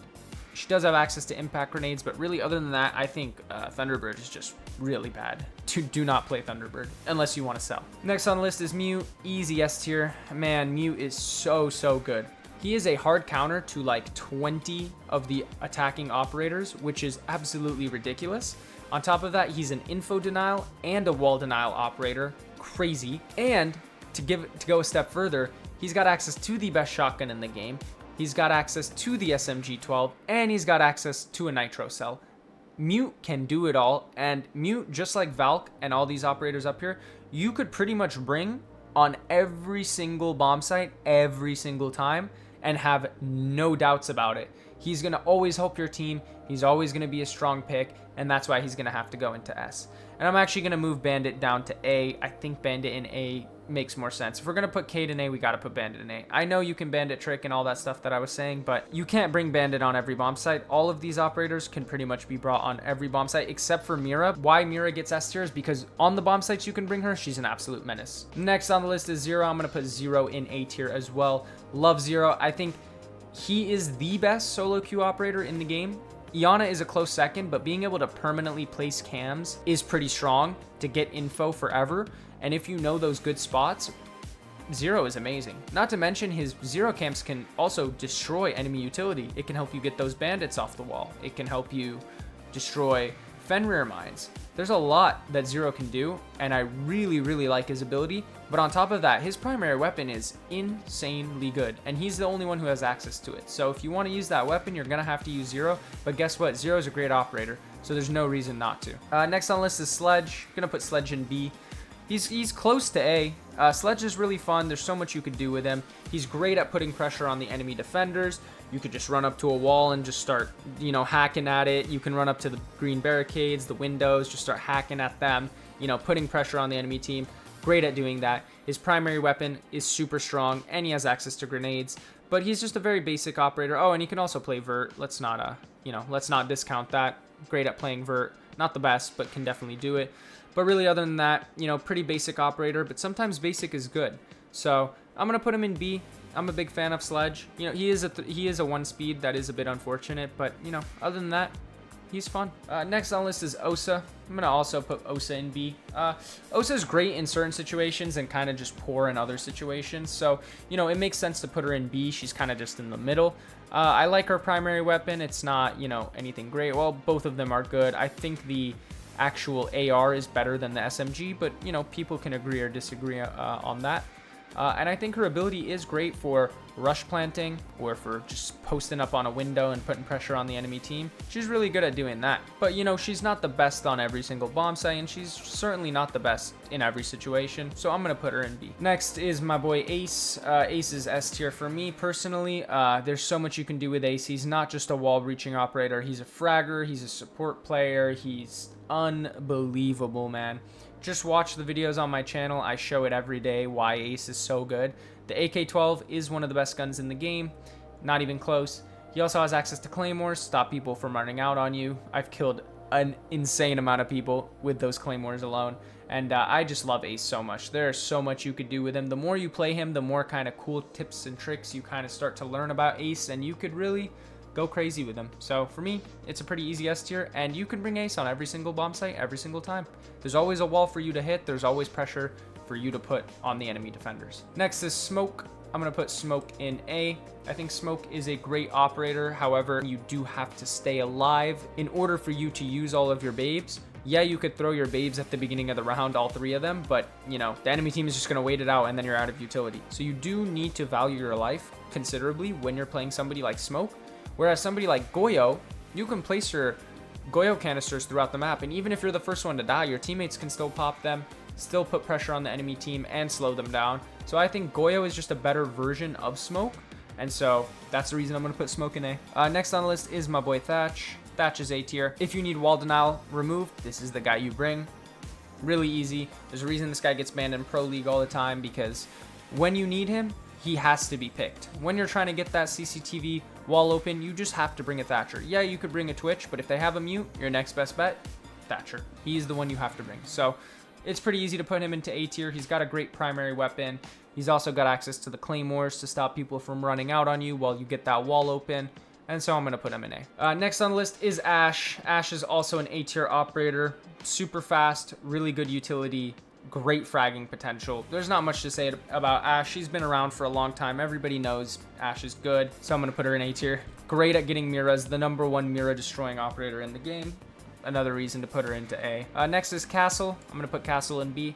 she does have access to impact grenades, but really other than that, I think Thunderbird is just really bad. Do not play Thunderbird unless you want to sell. Next on the list is Mew, easy S tier. Man, Mew is so good. He is a hard counter to like 20 of the attacking operators, which is absolutely ridiculous. On top of that, he's an info denial and a wall denial operator. Crazy. And to go a step further, he's got access to the best shotgun in the game. He's got access to the SMG-12, and he's got access to a nitro cell. Mute can do it all, and Mute, just like Valk and all these operators up here, you could pretty much bring on every single bomb site every single time and have no doubts about it. He's going to always help your team. He's always going to be a strong pick, and that's why he's going to have to go into S. And I'm actually going to move Bandit down to A. I think Bandit in A makes more sense. If we're going to put Cade in A, we got to put Bandit in A. I know you can Bandit trick and all that stuff that I was saying, but you can't bring Bandit on every bomb site. All of these operators can pretty much be brought on every bomb site except for Mira. Why Mira gets S tier is because on the bomb sites you can bring her, she's an absolute menace. Next on the list is Zero. I'm going to put Zero in A tier as well. Love Zero. I think he is the best solo queue operator in the game. Iana is a close second, but being able to permanently place cams is pretty strong to get info forever. And if you know those good spots, Zero is amazing. Not to mention his Zero cams can also destroy enemy utility. It can help you get those bandits off the wall. It can help you destroy Fenrir mines. There's a lot that Zero can do, and I really like his ability. But on top of that, his primary weapon is insanely good, and he's the only one who has access to it. So if you want to use that weapon, you're going to have to use Zero. But guess what? Zero is a great operator, so there's no reason not to. Next on the list is Sledge. I'm going to put Sledge in B. He's close to A. Sledge is really fun. There's so much you could do with him. He's great at putting pressure on the enemy defenders. You could just run up to a wall and just start, hacking at it. You can run up to the green barricades, the windows, just start hacking at them, putting pressure on the enemy team. Great at doing that. His primary weapon is super strong, and he has access to grenades. But he's just a very basic operator. Oh, and he can also play Vert. Let's not discount that. Great at playing Vert. Not the best, but can definitely do it. But really, other than that, pretty basic operator, but sometimes basic is good. So I'm going to put him in B. I'm a big fan of Sledge. He is a one speed. That is a bit unfortunate, but, other than that, he's fun. Next on the list is Osa. I'm going to also put Osa in B. Osa's great in certain situations and kind of just poor in other situations. So, it makes sense to put her in B. She's kind of just in the middle. I like her primary weapon. It's not, anything great. Well, both of them are good. I think the actual AR is better than the SMG, but people can agree or disagree on that. And I think her ability is great for rush planting or for just posting up on a window and putting pressure on the enemy team. She's really good at doing that. But she's not the best on every single bomb site, and she's certainly not the best in every situation. So I'm gonna put her in B. Next is my boy Ace. Ace is S tier for me personally. There's so much you can do with Ace. He's not just a wall breaching operator. He's a fragger. He's a support player. He's unbelievable, man. Just watch the videos on my channel. I show it every day why Ace is so good. The AK-12 is one of the best guns in the game. Not even close. He also has access to claymores, stop people from running out on you. I've killed an insane amount of people with those claymores alone. And I just love Ace so much. There's so much you could do with him. The more you play him, the more kind of cool tips and tricks you kind of start to learn about Ace, and you could really go crazy with him. So for me, it's a pretty easy S tier, and you can bring Ace on every single bomb site every single time. There's always a wall for you to hit. There's always pressure for you to put on the enemy defenders. Next is Smoke. I'm going to put Smoke in A. I think Smoke is a great operator. However, you do have to stay alive in order for you to use all of your babes. Yeah, you could throw your babes at the beginning of the round, all 3 of them, but, you know, the enemy team is just going to wait it out and then you're out of utility. So you do need to value your life considerably when you're playing somebody like Smoke. Whereas somebody like Goyo, you can place your Goyo canisters throughout the map, and even if you're the first one to die, your teammates can still pop them, still put pressure on the enemy team, and slow them down. So I think Goyo is just a better version of Smoke, and so that's the reason I'm going to put Smoke in A. Next on the list is my boy Thatch. Thatch is A tier. If you need wall denial removed, this is the guy you bring. Really easy. There's a reason this guy gets banned in Pro League all the time, because when you need him, he has to be picked. When you're trying to get that CCTV wall open, you just have to bring a Thatcher. Yeah, you could bring a Twitch, but if they have a mute, your next best bet, Thatcher. He's the one you have to bring. So it's pretty easy to put him into A tier. He's got a great primary weapon. He's also got access to the claymores to stop people from running out on you while you get that wall open. And so I'm going to put him in A. Next on the list is Ash. Ash is also an A tier operator. Super fast, really good utility, great fragging potential. There's not much to say about Ash. She's been around for a long time. Everybody knows Ash is good. So I'm going to put her in A tier. Great at getting mirrors. The #1 mirror destroying operator in the game. Another reason to put her into A. Next is Castle. I'm going to put Castle in B.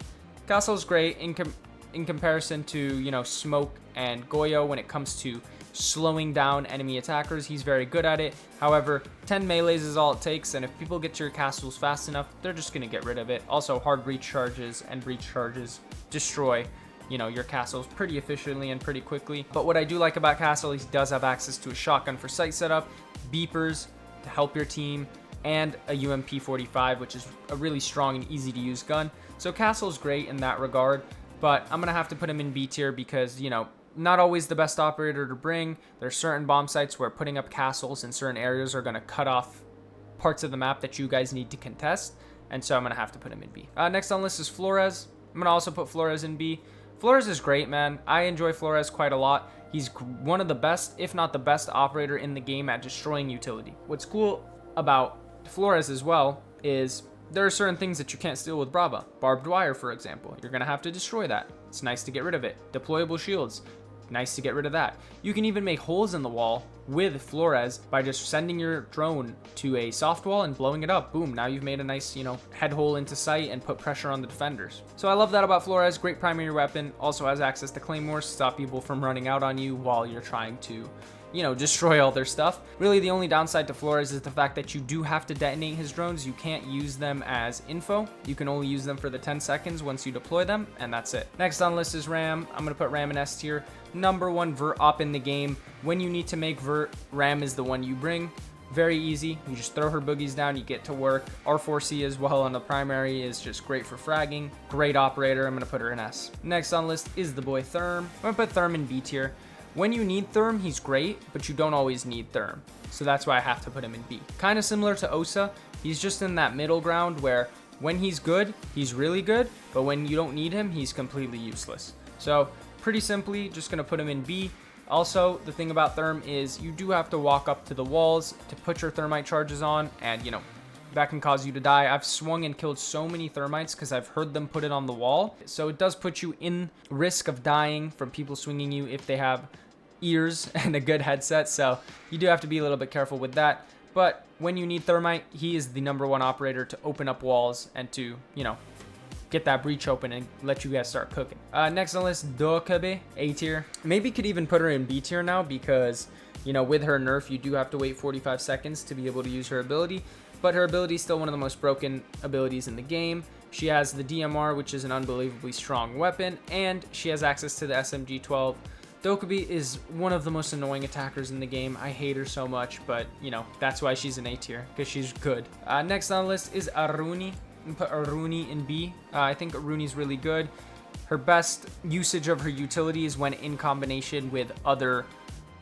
Castle's great in comparison to, you know, Smoke and Goyo when it comes to slowing down enemy attackers. He's very good at it. However, 10 melees is all it takes, and if people get to your castles fast enough, they're just going to get rid of it. Also, hard breach charges and breach charges destroy, you know, your castles pretty efficiently and pretty quickly. But what I do like about Castle, he does have access to a shotgun for site setup, beepers to help your team, and a UMP-45, which is a really strong and easy to use gun. So Castle's great in that regard, but I'm going to have to put him in B tier because, you know, not always the best operator to bring. There's certain bomb sites where putting up castles in certain areas are going to cut off parts of the map that you guys need to contest, and so I'm going to have to put him in B. Next on the list is Flores. I'm going to also put Flores in B. Flores is great, man. I enjoy Flores quite a lot. He's one of the best, if not the best operator in the game at destroying utility. What's cool about Flores as well is there are certain things that you can't steal with Brava. Barbed wire, for example. You're going to have to destroy that. It's nice to get rid of it. Deployable shields. Nice to get rid of that. You can even make holes in the wall with Flores by just sending your drone to a soft wall and blowing it up. Boom, now you've made a nice, you know, head hole into sight and put pressure on the defenders. So I love that about Flores. Great primary weapon. Also has access to claymores to stop people from running out on you while you're trying to, you know, destroy all their stuff. Really, the only downside to Flores is the fact that you do have to detonate his drones. You can't use them as info. You can only use them for the 10 seconds once you deploy them, and that's it. Next on the list is Ram. I'm going to put Ram in S tier. #1 vert op in the game. When you need to make vert, Ram is the one you bring. Very easy. You just throw her boogies down, you get to work. R4C as well on the primary is just great for fragging. Great operator. I'm going to put her in S. Next on the list is the boy Therm. I'm going to put Therm in B tier. When you need Therm, he's great, but you don't always need Therm. So that's why I have to put him in B. Kind of similar to Osa. He's just in that middle ground where when he's good, he's really good, but when you don't need him, he's completely useless. So pretty simply, just going to put him in B. Also, the thing about Therm is you do have to walk up to the walls to put your thermite charges on, and, you know, that can cause you to die. I've swung and killed so many thermites because I've heard them put it on the wall. So it does put you in risk of dying from people swinging you if they have ears and a good headset. So you do have to be a little bit careful with that. But when you need thermite, he is the #1 operator to open up walls and to, you know, get that breach open and let you guys start cooking. Next on the list, Dokabe, A tier. Maybe could even put her in B tier now because, you know, with her nerf, you do have to wait 45 seconds to be able to use her ability. But her ability is still one of the most broken abilities in the game. She has the DMR, which is an unbelievably strong weapon, and she has access to the SMG-12. Dokkaebi is one of the most annoying attackers in the game. I hate her so much, but, you know, that's why she's an A tier, because she's good. Next on the list is Aruni. I'm gonna put Aruni in B. I think Aruni's really good. Her best usage of her utility is when in combination with other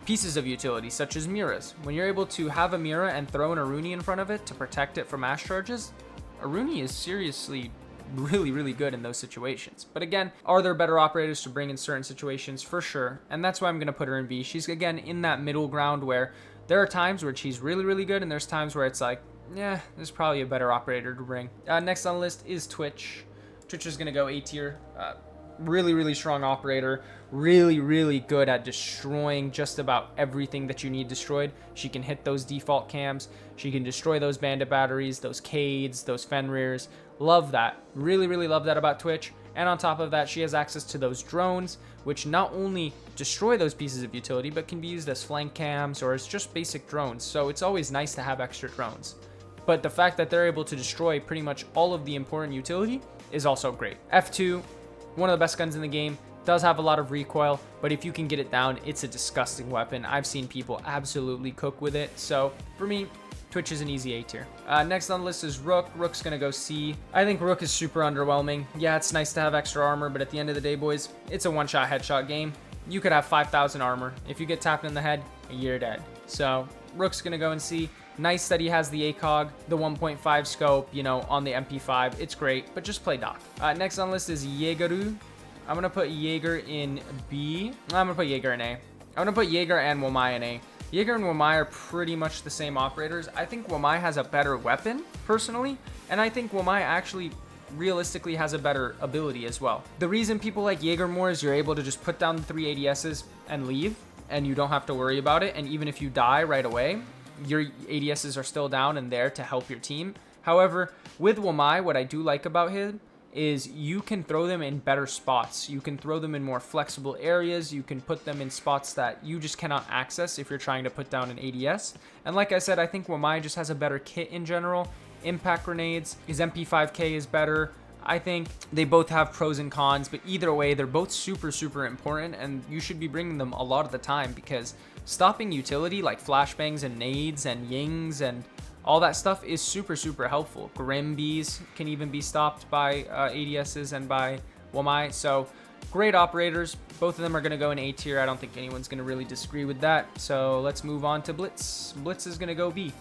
pieces of utility, such as Miras. When you're able to have a Mira and throw an Aruni in front of it to protect it from Ash charges, Aruni is seriously really good in those situations. But again, are there better operators to bring in certain situations? For sure. And that's why I'm going to put her in B. She's, again, in that middle ground where there are times where she's really good, and there's times where it's like, yeah, there's probably a better operator to bring. Next on the list is Twitch. Twitch is going to go A tier. Really, really strong operator. Really, really good at destroying just about everything that you need destroyed. She can hit those default cams. She can destroy those bandit batteries, those Cades, those Fenrirs. Love that. Really, really love that about Twitch. And on top of that, she has access to those drones, which not only destroy those pieces of utility, but can be used as flank cams or as just basic drones. So it's always nice to have extra drones. But the fact that they're able to destroy pretty much all of the important utility is also great. F2, one of the best guns in the game, does have a lot of recoil, but if you can get it down, it's a disgusting weapon. I've seen people absolutely cook with it. So for me, Twitch is an easy A tier. Next on the list is Rook. Rook's gonna go C. I think Rook is super underwhelming. Yeah, it's nice to have extra armor, but at the end of the day, boys, it's a one-shot headshot game. You could have 5,000 armor. If you get tapped in the head, you're dead. So Rook's gonna go in C. Nice that he has the ACOG, the 1.5 scope, you know, on the MP5. It's great, but just play Doc. Next on the list is Jaegeru. I'm gonna put Jaeger in B. I'm gonna put Jaeger in A. I'm gonna put Jaeger and Wamai in A. Jaeger and Wamai are pretty much the same operators. I think Wamai has a better weapon, personally, and I think Wamai actually realistically has a better ability as well. The reason people like Jaeger more is you're able to just put down the 3 ADSs and leave, and you don't have to worry about it, and even if you die right away, your ADSs are still down and there to help your team. However, with Wamai, what I do like about him is you can throw them in better spots. You can throw them in more flexible areas. You can put them in spots that you just cannot access if you're trying to put down an ADS. And like I said, I think Wamai just has a better kit in general. Impact grenades, his MP5K is better. I think they both have pros and cons, but either way, they're both super, super important, and you should be bringing them a lot of the time because stopping utility like flashbangs and nades and yings and all that stuff is super, super helpful. Grimbees can even be stopped by ADSs and by Wamai. So great operators. Both of them are going to go in A tier. I don't think anyone's going to really disagree with that. So let's move on to Blitz. Blitz is going to go B.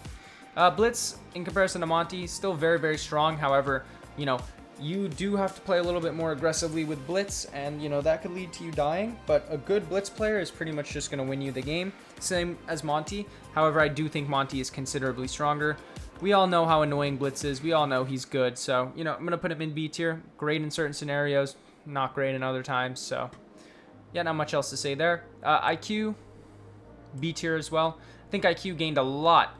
Blitz, in comparison to Monty, still very, very strong. However, you know, you do have to play a little bit more aggressively with Blitz, and you know that could lead to you dying, but a good Blitz player is pretty much just going to win you the game, same as Monty. However, I do think Monty is considerably stronger. We all know how annoying Blitz is. We all know he's good, so you know I'm going to put him in B tier. Great in certain scenarios, not great in other times, so yeah, not much else to say there. IQ, B tier as well. I think IQ gained a lot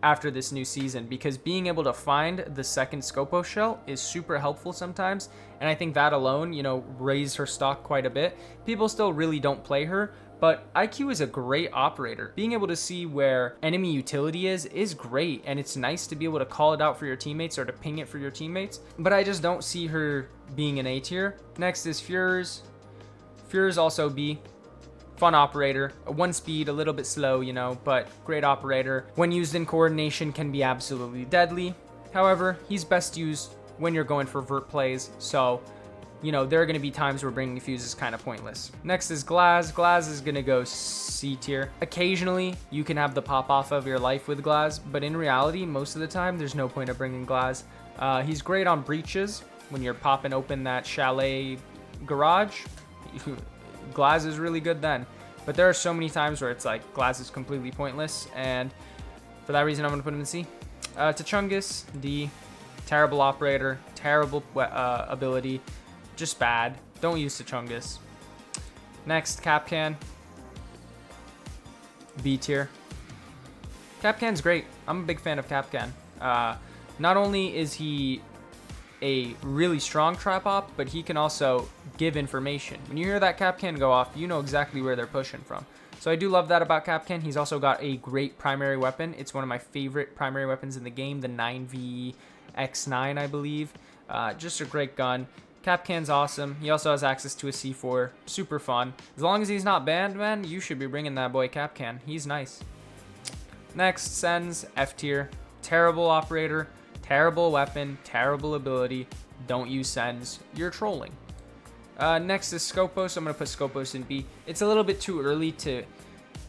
after this new season, because being able to find the second Scopo shell is super helpful sometimes, and I think that alone, you know, raised her stock quite a bit. People still really don't play her, but IQ is a great operator. Being able to see where enemy utility is great, and it's nice to be able to call it out for your teammates or to ping it for your teammates, but I just don't see her being an A tier. Next is Fures. Fures also B. Fun operator, one speed, a little bit slow, you know, but great operator. When used in coordination can be absolutely deadly. However, he's best used when you're going for vert plays, so, you know, there are going to be times where bringing fuse is kind of pointless. Next is Glaz. Glaz is going to go C tier. Occasionally, you can have the pop off of your life with Glaz, but in reality, most of the time, there's no point of bringing Glaz. He's great on breaches when you're popping open that chalet garage. Glaz is really good then, but there are so many times where it's like Glaz is completely pointless, and for that reason I'm going to put him in C. Tachungus, D. Terrible operator, terrible ability, just bad. Don't use Tachungus. Next, Capcan, B tier. Capcan's great. I'm a big fan of Capcan. Not only is he a really strong trap op, but he can also give information. When you hear that Capcan go off, you know exactly where they're pushing from. So I do love that about Capcan. He's also got a great primary weapon. It's one of my favorite primary weapons in the game, the 9VX9, I believe. Just a great gun. Capcan's awesome. He also has access to a C4. Super fun. As long as he's not banned, man, you should be bringing that boy Capcan. He's nice. Next, Sens, F tier. Terrible operator. Terrible weapon, terrible ability. Don't use Sens. You're trolling. Next is Scopos. I'm going to put Scopos in B. It's a little bit too early to,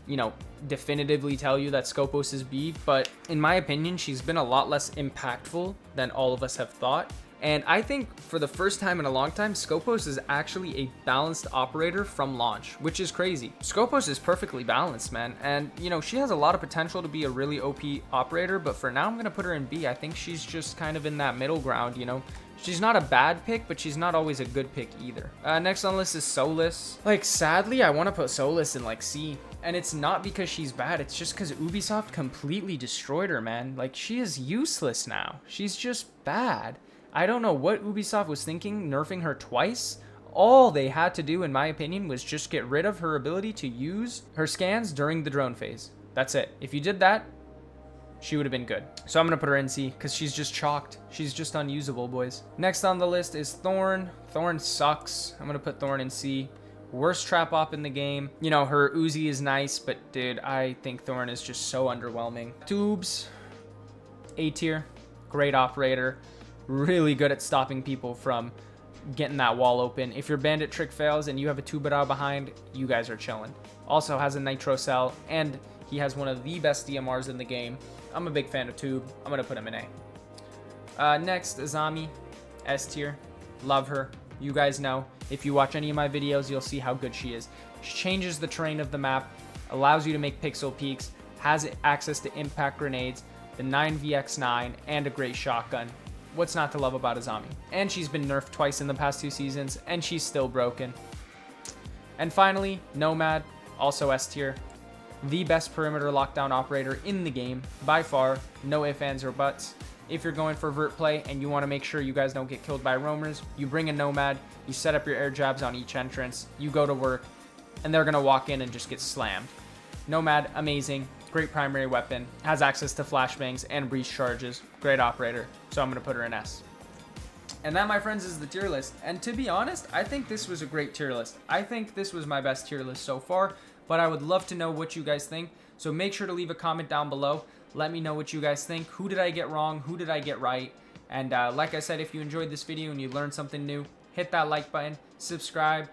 you know, definitively tell you that Scopos is B, but in my opinion, she's been a lot less impactful than all of us have thought. And I think for the first time in a long time, Scopos is actually a balanced operator from launch, which is crazy. Scopos is perfectly balanced, man. And, you know, she has a lot of potential to be a really OP operator, but for now I'm going to put her in B. I think she's just kind of in that middle ground, you know. She's not a bad pick, but she's not always a good pick either. Next on the list is Solus. Like, sadly, I want to put Solus in, like, C. And it's not because she's bad. It's just because Ubisoft completely destroyed her, man. Like, she is useless now. She's just bad. I don't know what Ubisoft was thinking, nerfing her twice. All they had to do, in my opinion, was just get rid of her ability to use her scans during the drone phase. That's it. If you did that, she would have been good. So I'm going to put her in C because she's just chalked. She's just unusable, boys. Next on the list is Thorn. Thorn sucks. I'm going to put Thorn in C. Worst trap op in the game. You know, her Uzi is nice, but dude, I think Thorn is just so underwhelming. Tubes, A tier. Great operator. Really good at stopping people from getting that wall open. If your bandit trick fails and you have a Tubadao behind, you guys are chilling. Also has a nitro cell, and he has one of the best DMRs in the game. I'm a big fan of Tube. I'm going to put him in A. Next, Azami. S tier. Love her. You guys know. If you watch any of my videos, you'll see how good she is. She changes the terrain of the map, allows you to make pixel peaks, has access to impact grenades, the 9vx9, and a great shotgun. What's not to love about Azami? And she's been nerfed twice in the past 2 seasons, and she's still broken. And finally, Nomad. Also S tier. The best perimeter lockdown operator in the game, by far, no ifs, ands, or buts. If you're going for vert play and you want to make sure you guys don't get killed by roamers, you bring a Nomad, you set up your air jabs on each entrance, you go to work, and they're going to walk in and just get slammed. Nomad, amazing, great primary weapon, has access to flashbangs and breach charges, great operator, so I'm going to put her in S. And that, my friends, is the tier list. And to be honest, I think this was a great tier list. I think this was my best tier list so far, but I would love to know what you guys think. So make sure to leave a comment down below. Let me know what you guys think. Who did I get wrong? Who did I get right? And like I said, if you enjoyed this video and you learned something new, hit that like button, subscribe,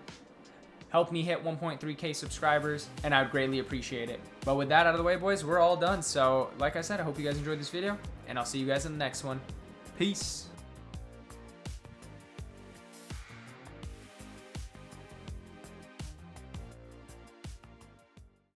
help me hit 1.3k subscribers, and I would greatly appreciate it. But with that out of the way, boys, we're all done. So like I said, I hope you guys enjoyed this video, and I'll see you guys in the next one. Peace.